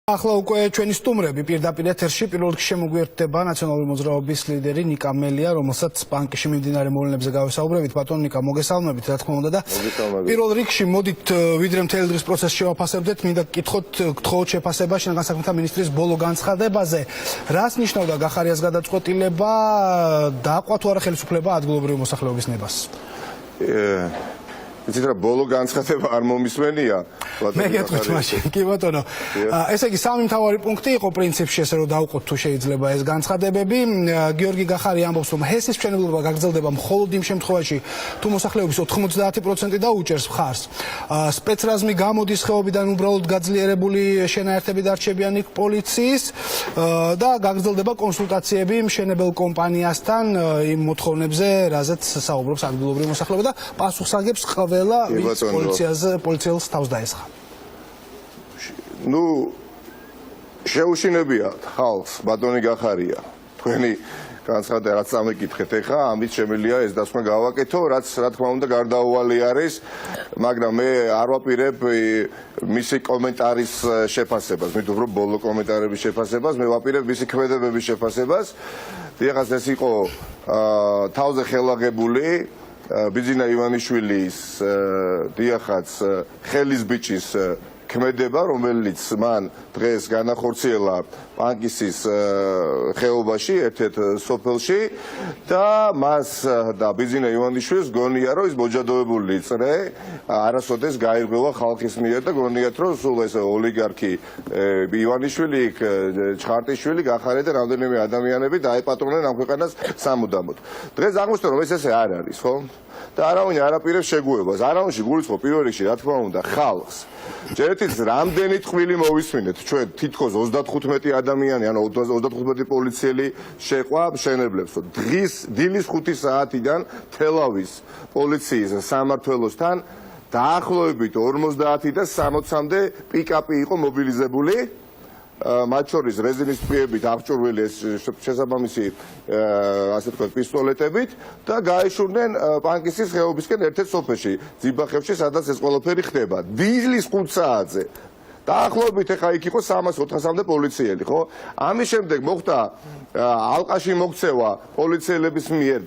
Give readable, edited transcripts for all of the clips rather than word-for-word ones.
ახლა უკვე ჩვენი სტუმრები პირდაპირ ეთერში პირველ რიგში შემოგვიერთდება ნაციონალური მოძრაობის ლიდერი ნიკა მელია, რომელსაც ბანკში მიმდინარე მოვლენებზე გავესაუბრებით. ბატონ ნიკა, მოგესალმებით, რა თქმა უნდა და პირველ რიგში მოდით ვიდრე მთელი დღის პროცესს შევაფასებდეთ, მინდა გთხოვოთ შეფასება შინაგან საქმეთა მინისტრის ბოლო განცხადებაზე. რას ნიშნავდა გახარიას გადაწყვეტილება, დააყვა თუ არა ხელისუფლება ადგილობრივი მოსახლეობის ნებას? იცით რა ბოლო განცხადება არ მომისმენია მე გეტყვით მაშინ კი ბატონო ესე იგი სამი მთავარი პუნქტი იყო პრინციპში ესე რომ დავუყოთ თუ შეიძლება ეს განცხადებები გიორგი გახარი ამბობს რომ ჰესის მშენებლობა გაგრძელდება მხოლოდ იმ შემთხვევაში თუ მოსახლეობის 90% დაუჭერს მხარს სპეცრაზმი გამოდის ხეობიდან უბრალოდ გაძლიერებული შენაერთები დარჩებიან იქ პოლიციის და გაგრძელდება კონსულტაციები მშენებელ კომპანიასთან იმ მოთხოვნებზე რაზეც საუბრობს ადგილობრივი მოსახლეობა და პასუხს აგებს პოლიციელს თავს დაესხა. ნუ შეუშინებია ხალხს ბატონი გახარია. თქვენი განცხადება რაც ამეკითხეთ ეხა, ამით შემიძლია ეს დასკვნა გავაკეთო, რაც რა თქმა უნდა გარდაუვალი არის, მაგრამ მე არ ვაპირებ მისი კომენტარის შეფასებას, მითხრობ ბოლო კომენტარების შეფასებას, მე ვაპირებ მისი ქმედებების შეფასებას. დიახაც ეს იყო თავზე ხელაღებული ბიძინა ივანიშვილის დიახაც ხელის ბიჭის ქმედება, რომელიც მან დღეს განახორციელა პანკისის ხეობაში, ერთ-ერთ სოფელში და მას და ბიძინა ივანიშვილს გონია, რომ ის მოჯადოებული წრე არასოდეს გაირღვევა ხალხის მიერ და გონიათ, რომ სულ ეს ოლიგარქი ივანიშვილი, ჩხარტიშვილი, გახარი და რამდენიმე ადამიანები დაეპატრონენ ამ ქვეყანას სამუდამოდ. დღეს აღმოჩნდა, რომ ეს ესე არ არის, ხო? და არავინ არ აპირებს შეგუებას. არავინში გულისხმობ პირველ რიგში, რა თქმა უნდა, ხალხს. ჯერეთიც რამდენი ტყვილი მოვისმინეთ, ჩვენ თითქოს 35 ადამიანი, ანუ 35 პოლიციელი შეყვა მშენებლებს. დილის 5 საათიდან თელავის პოლიციის სამმართველოსთან დაახლოებით 50 და 60-მდე პიკაპი იყო მობილიზებული. მათ შორის რეზინის პირებით აღჭურვილი შესაბამისი ასე ვთქვათ პისტოლეტებით და გაეშურნენ პანკისის ხეობისკენ ერთ-ერთ სოფელში ძიბახებში, სადაც ეს ყველაფერი ხდება. დილის 5 საათზე დაახლოებით ეხა იქ იყო 300-400-მდე პოლიციელი, ხო? ამის შემდეგ მოხდა ალყაში მოქცევა პოლიციელების მიერ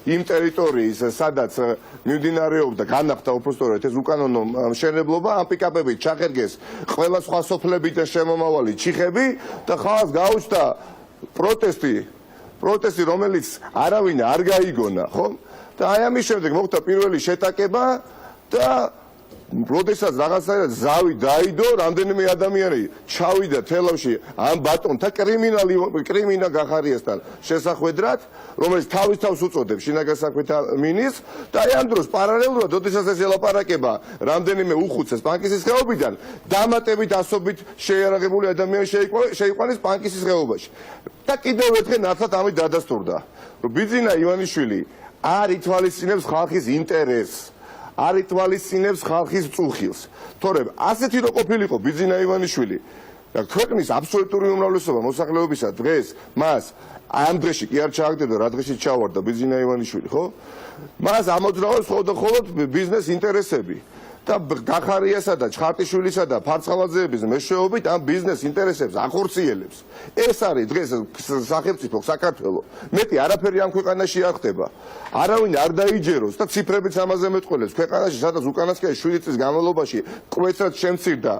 იმ ტერიტორიის, სადაც მიმდინარეობდა განახდა უბრალოდ ეს უკანონო მშენებლობა, ამ პიკაპებით ჩახერგეს ყველა სხვა სოფლებიდან შემომავალი ჩიხები და ხალხს გაუჩნდა პროტესტი, რომელიც არავინ არ გაიგონა, ხო? და აი ამის შემდეგ მოხდა პირველი შეტაკება და როდესაც რაღაცა ზავი დაიდო, რამდენიმე ადამიანი ჩავიდა თელავში ამ ბატონთა კრიმინალ გახარიასთან შესახვედრად, რომელიც თავის თავს უწოდებს შინაგან საქმეთა მინისტრს და აი ამ დროს პარალელურად, როდესაც ეს ელაპარაკება რამდენიმე უხუცეს პანკისის ხეობიდან, დამატებით ასობით შეიარაღებული ადამიანი შეიყვანეს პანკისის ხეობაში. და კიდევ ერთხელ ნათლად ამით დადასტურდა, რომ ბიძინა ივანიშვილი არ ითვალისწინებს ხალხის ინტერესს. არ ითვალისწინებს ხალხის წუხილს. თორემ ასეთი რო ყოფილიყო ბიძინა ივანიშვილი და ქვეყნის აბსოლუტური უმრავლესობა მოსახლეობისა დღეს მას ამ დღეში კი არ ჩააგდებდა, რა დღეში ჩავარდა ბიძინა ივანიშვილი, ხო? მას ამოძრავებს მხოლოდ ბიზნეს ინტერესები. და გახარიასა და ჩხარტიშვილისა და ფარცხალაძეების მეშვეობით ამ ბიზნეს ინტერესებს ახორციელებს. ეს არის დღეს სახელმწიფო საქართველო. მეტი არაფერი ამ ქვეყანაში არ ხდება. არავინ არ დაიჯეროს და ციფრებიც ამაზე მეტყველებს. ქვეყანაში სადაც უკანასკნელი 7 წლის განმავლობაში კვეთრად შემცირდა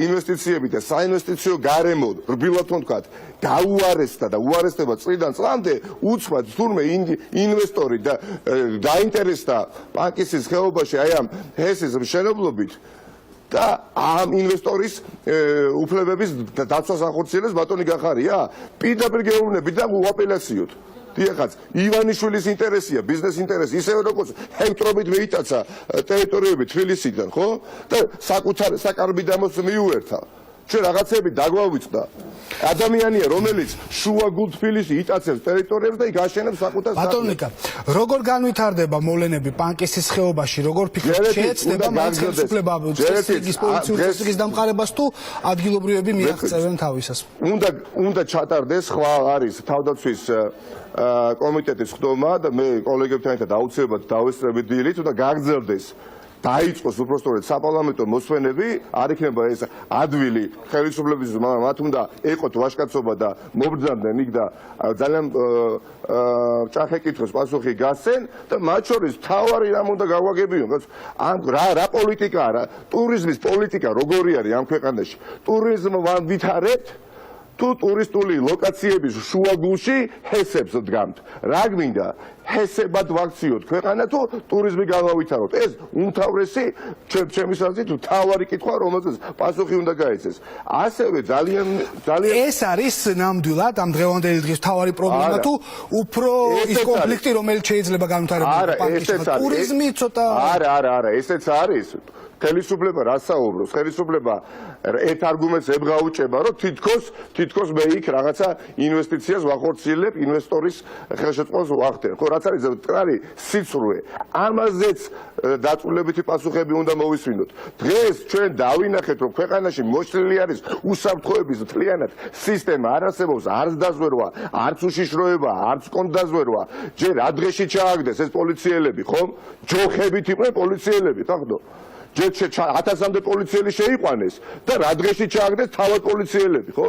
ინვესტიციები და საინვესტიციო გარემო, რბილად ვთქვათ, გაუარესდა და უარესდება წლიდან წლამდე, უცბად თურმე ინვესტორი და დაინტერესდა პანკისის ხეობაში აი ამ ჰესის მშენებლობით და ამ ინვესტორის უფლებების დაცვას ახორციელებს ბატონი გახარია, პირდაპირ გეუბნებით და უაპელაციოთ. დიახაც, ივანიშვილის ინტერესია, ბიზნეს ინტერესი, ისევე როგორც ჰექტრობით მეიტაცა ტერიტორიები თბილისიდან, ხო? და საკუთარ საკარბიდამოს მიუერთა. ჩვენ რაღაცები დაგვავიწყდა. ადამიანია, რომელიც შუა გულ თბილისში იტაცებს ტერიტორიებს და იქ აშენებს საკუთარ საქმეს. ბატონ ნიკა, როგორ განვითარდება მოვლენები პანკისის ხეობაში, როგორ ფიქრობთ, შეეცდება მაინც ხელისუფლება წესრიგის პოლიციის წესრიგის დამყარებას თუ ადგილობრივები მიაღწევენ თავისას? უნდა ჩატარდეს, ხვალ არის თავდაცვის კომიტეტის ხდომა და მე კოლეგებთან ერთად აუცილებლად დავესწრებით დილით და გაგრძელდეს დაიწყოს უпростоრად საპარლამენტო მოსვენები, არ იქნება ეს ადვილი ხელისუფლების მათ უნდა ეყოთ ვაჟკაცობა და მობრძანდნენ იქ და ძალიან ჭახე კითხვის პასუხი გასცენ და მათ შორის თავარი რამ უნდა გავაგებიონ. ამ რა პოლიტიკაა, რა ტურიზმის პოლიტიკა როგორი არის ამ ქვეყანაში? ტურიზმ ვითარებთ თუ ტურისტული ლოკაციების შუაგულში ჰესებს დგამთ. რა გვინდა? ჰესებად ვაქციოთ ქვეყანა თუ ტურიზმი გავავითაროთ? ეს უმთავრესი ჩემის აზრით თავარი კითხვა, რომელზეც პასუხი უნდა გაეცეს. ასევე ძალიან ეს არის ნამდვილად ამ დღევანდელი დღის თავარი პრობლემა თუ უფრო ის კონფლიქტი, რომელიც შეიძლება განვითარებულიყო პარკში. ტურიზმი ცოტა არა, ესეც არის. ხელისუფლება რა საუბრობს? ხელისუფლება ერთ არგუმენტს ებღაუჭება, რომ თითქოს მე იქ რაღაცა ინვესტიციას ვახორციელებ, ინვესტორის ხელშეწყობას ვახდენ. ხო, რაც არის მკვდარი სიცრუე. ამაზეც დაწვრილებითი პასუხები უნდა მოვისმინოთ. დღეს ჩვენ დავინახეთ, რომ ქვეყანაში მოშლილი არის უსაფრთხოების მთლიანად სისტემა, არ არსებობს არც დაზვერვა, არც უშიშროება, არც კონტრდაზვერვა. ჯერ ადრეში ჩააგდეს ეს პოლიციელები, ხომ? ჯოხებით იყვნენ პოლიციელები, ხახდო? ჯერ 1000-მდე პოლიციელი შეიყვანეს და რა დღეში ჩააგდეს თავად პოლიციელები, ხო?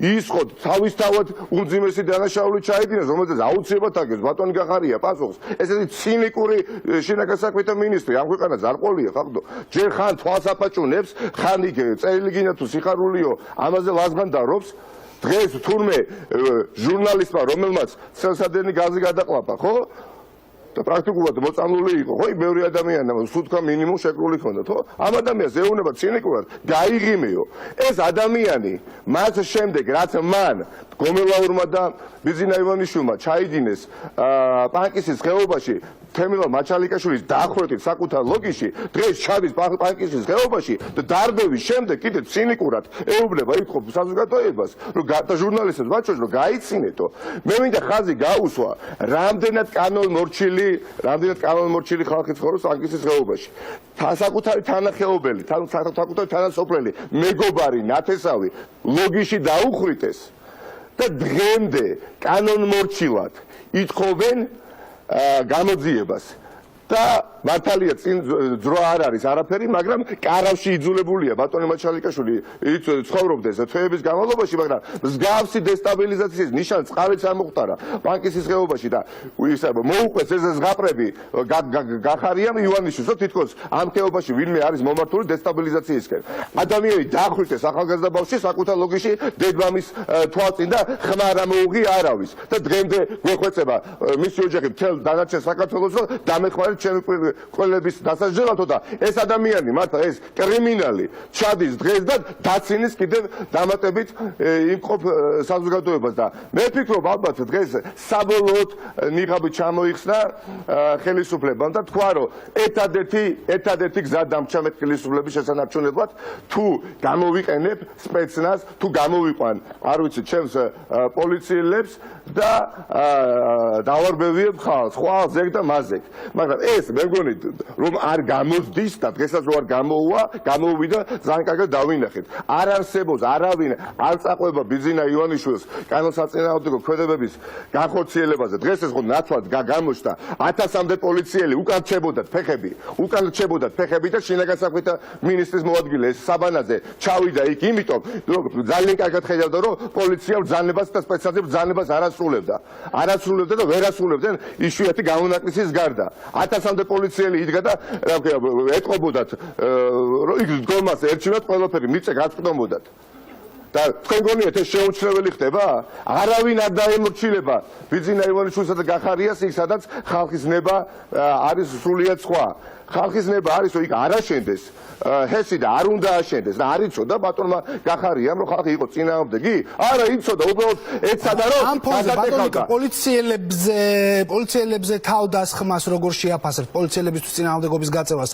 ის ხო თავისთავად უმძიმესი დანაშაული ჩაიდინეს, რომელზეც აუცილებლად აგებს ბატონი გახარია პასუხს. ესეთი ცინიკური შინაგან საქმეთა მინისტრი ამ ქვეყანას არ ყოლია, ხახდო? ჯერ ხან თვალს აფაჭუნებს, ხან იქ წერილიგინა თუ სიხარულიო ამაზე ლაზღანდარობს. დღეს თურმე ჟურნალისტმა, რომელმაც ცელსადენი გაზი გადაყლაპა, ხო? და პრაქტიკულად მოწამლული იყო, ხო? ბევრი ადამიანი სულ თქვა მინიმუმ შეკრული ჰქონდათ, ხო? ამ ადამიანს ეუბნება ცინიკურად, გაიღიმეო. ეს ადამიანი მას შემდეგ, რაც მან გომელაურმა და ბიძინა ივანიშვილმა ჩაიდინეს პანკისის ხეობაში, თემილ მაჩალიკაშვილის დახვეწით საკუთარ ლოგიში, დღეს ჩადის პანკისის ხეობაში და დარბევის შემდეგ კიდე ცინიკურად ეუბნება ითხოვ საზოგადოებას, რომ და ჟურნალისტებს ვაჩვენოს, რომ გაიცინეთო. მე მინდა ხაზი გაუსვა, რამდენად კანონმორჩილი ხალხი ცხოვრობს პანკისის ხეობაში. საკუთარი თანახეობელი, საკუთარი თანასოფლელი, მეგობარი, ნათესავი ლოგიში დაუხრიტეს და დღემდე კანონმორჩილად ითხოვენ გამოძიებას და მართალია წინ ძრო არ არის არაფერი, მაგრამ კარავში იძულებულია ბატონი მაჩალიკაშვილი ცხოვრობდეს თვეების განმავლობაში, მაგრამ მსგავსი დესტაბილიზაციის ნიშანს წყალიც ამოხტარა პანკისის ხეობაში და ისა მოუყვეს ეს ზღაპრები გახარიამ ივანიშვილს, რომ თითქოს ამ ხეობაში ვინმე არის მომართული დესტაბილიზაციისკენ. ადამიანი დაახვიტეს ახალგაზრდა ბავშვი საკუთარ ლოგიში დედმამის თვალწინ და ხმა არ მოუღი არავის და დღემდე გვეხვეწება მისი ოჯახი მთელ დანარჩენ საქართველოს, რომ დამეხმარეთ ჩემი კოლების დასაჯელათო და ეს ადამიანი მართლა ეს კრიმინალი ჩადის დღეს და დაცინის კიდევ დამატებით იმყოფ საზოგადოებას და მე ვფიქრობ ალბათ დღეს საბოლოოდ ნიღაბი ჩამოიხსნა ხელისუფლებამ და თქვა რომ ერთადერთი გზა დამრჩა მე ხელისუფლების შესანარჩუნებლად თუ გამოვიყენებ სპეცნაზ თუ გამოვიყვან არ ვიცი ჩემს პოლიციელებს და დავარბევიებ ხალხს ხვალ ზეგ და მაზეგ მაგრამ ეს მე მგონი რომ არ გამოძდის და დღესაც რო არ გამოვიდა ძალიან კარგად დავინახეთ არ არსებობს არავინ არ წაყვება ბიძინა ივანიშვილს კანონსაწინააღმდეგო ქმედებების განხორციელებაზე დღეს ეს ხო ნათლად გამოჩნდა 1000-მდე პოლიციელი უკან რჩებოდათ ფეხები და შინაგან საქმეთა მინისტრის მოადგილე საბანაძე ჩავიდა იქ იმიტომ რომ ძალიან კარგად ხედავდა რომ პოლიცია ბრძანებას და სპეციალიზებულ ბრძანებას არ ასრულებდა და ვერ ასრულებდნენ იშვიათი გამონაკლისის გარდა 1000-მდე პოლიციელი იდგა და ეტყობოდათ რომ იქ დგომას ერჩივათ ყველაფერი მიწე გაწყვდომოდათ და თქვენ გონიათ ეს შეუძლებელი ხდება? არავინ არ დაემორჩილება ბიძინა ივანიშვილსა და გახარიას იქ სადაც ხალხის ნება არის სრულიად სხვა. ხალხის ნება არის რომ იქ არ აშენდეს ჰესი და არ უნდა აშენდეს და არ იცოდა ბატონმა გახარიამ რომ ხალხი იყო წინააღმდეგი? არა იცოდა უბრალოდ ეცადა რომ ამ ფონზე ბატონო პოლიციელებზე თავდასხმას როგორ შეაფასებთ პოლიციელებისთვის წინააღმდეგობის გაწევას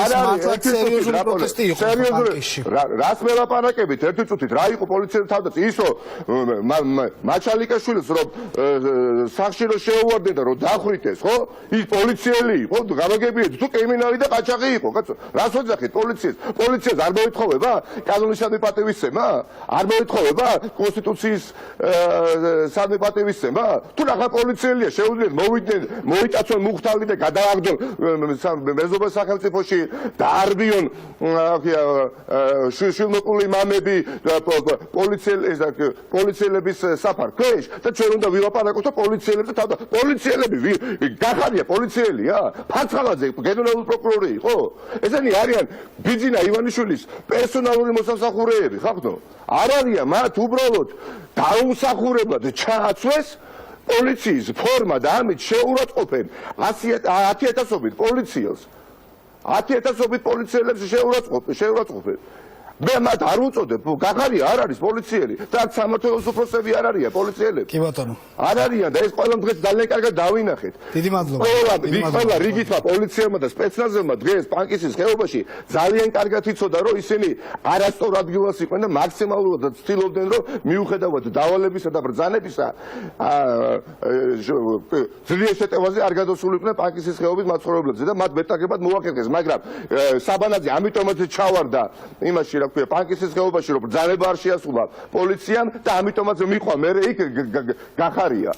ეს მართლაც სერიოზული პროტესტი იყო სერიოზული რას მელაპარაკებით ერთი წუთი მივხვდით რა იყო პოლიციის თავდაცვა ის რომ მაჩალიკაშვილს რომ სახში რომ შეუვარდნენ და რომ დახრიტეს ხო ის პოლიციელი იყო გამაგებიეთ თუ კრიმინალი და ყაჩაღი იყო კაცო რას ვეძახით პოლიციას არ მოეთხოვება კანონისადმი პატივისცემა არ მოეთხოვება კონსტიტუციის სადმი პატივისცემა თუ რა პოლიციელია შეუძლიათ მოვიდნენ მოიტაცონ მუხტავი და გადააგდონ მეზობელ სახელმწიფოში დაარბიონ შვილმოყული მამები პოლიციელების საფარქვეშ და ჩვენ უნდა ვილაპარაკოთ პოლიციელებზე თავდა პოლიციელები გახარია პოლიციელია ფარცხალაძე გენერალური პროკურორი იყო ესენი არიან ბიძინა ივანიშვილის პერსონალური მოსამსახურეები ხახდო არ არიან მათ უბრალოდ დაუმსახურებლად ჩააცვეს პოლიციის ფორმა და ამით შეურაცხყოფენ 100,000-ობით პოლიციელს 100,000-ობით პოლიციელებს შეურაცხყოფენ მე მათ არ უწოდებ გახარია არ არის პოლიციელი და სამართლის უფროსები არ არიან პოლიციელები კი ბატონო არ არიან და ეს ყველამ დღეს ძალიან კარგად დავინახეთ დიდი მადლობა ყველა რიგითმა პოლიციელმა და სპეცნაზებმა დღეს პანკისის ხეობაში ძალიან კარგად იცოდა რომ ისინი არასწორ ადგილას იყვნენ და მაქსიმალურად ცდილობდნენ რომ მიუხედავად დავალებისა და ბრძანებისა ძლიერ შეტევაზე არ გადასულიყვნენ პანკისის ხეობის მაცხოვრებლებზე და მათ მეტაკებად მოახერხეს მაგრამ საბანაძე ამიტომაც ჩავარდა იმაში პანკისის ხეობაში რომ ბრძანება არ შეასრულა პოლიციამ და ამიტომაც მიყვა მე იქ გახარია